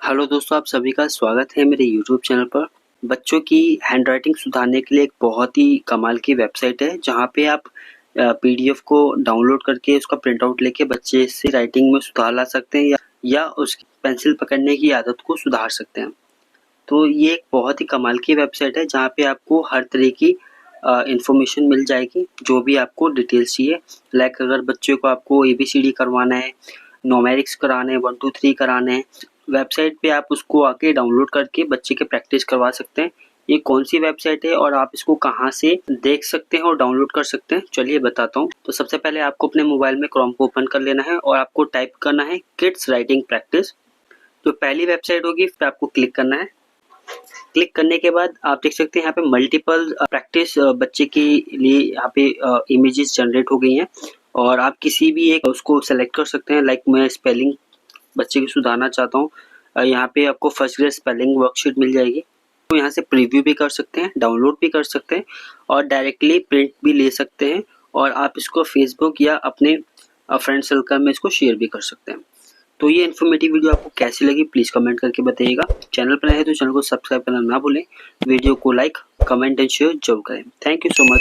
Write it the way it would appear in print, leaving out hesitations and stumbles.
Hello दोस्तों, आप सभी का स्वागत है मेरे यूट्यूब चैनल पर। बच्चों की हैंडराइटिंग सुधारने के लिए एक बहुत ही कमाल की वेबसाइट है, जहाँ पे आप पीडीएफ को डाउनलोड करके उसका प्रिंट आउट लेके बच्चे से राइटिंग में सुधार ला सकते हैं या उसकी पेंसिल पकड़ने की आदत को सुधार सकते हैं। तो ये एक बहुत ही कमाल की वेबसाइट है, जहाँ पे आपको हर तरह की इन्फॉर्मेशन मिल जाएगी, जो भी आपको डिटेल्स चाहिए। लाइक अगर बच्चे को आपको एबीसीडी करवाना है, न्यूमेरिक्स कराने हैं, 1 2 3 कराने हैं, वेबसाइट पे आप उसको आके डाउनलोड करके बच्चे के प्रैक्टिस करवा सकते हैं। ये कौन सी वेबसाइट है और आप इसको कहाँ से देख सकते हैं और डाउनलोड कर सकते हैं, चलिए बताता हूँ। तो सबसे पहले आपको अपने मोबाइल में क्रोम को ओपन कर लेना है और आपको टाइप करना है किड्स राइटिंग प्रैक्टिस। तो पहली वेबसाइट होगी, फिर आपको क्लिक करना है। क्लिक करने के बाद आप देख सकते हैं यहाँ पे मल्टीपल प्रैक्टिस बच्चे के लिए यहाँ पे इमेजेस जनरेट हो गई हैं और आप किसी भी एक उसको सेलेक्ट कर सकते हैं। लाइक मैं स्पेलिंग बच्चे की सुधारना चाहता हूँ, यहाँ पे आपको फर्स्ट ग्रेड स्पेलिंग वर्कशीट मिल जाएगी। तो यहाँ से प्रीव्यू भी कर सकते हैं, डाउनलोड भी कर सकते हैं और डायरेक्टली प्रिंट भी ले सकते हैं और आप इसको फेसबुक या अपने फ्रेंड सर्कल में इसको शेयर भी कर सकते हैं। तो ये इन्फॉर्मेटिव वीडियो आपको कैसी लगी प्लीज़ कमेंट करके बताइएगा। चैनल पर नए हैं तो चैनल को सब्सक्राइब करना ना भूलें। वीडियो को लाइक, कमेंट एंड शेयर जरूर करें। Thank you so much.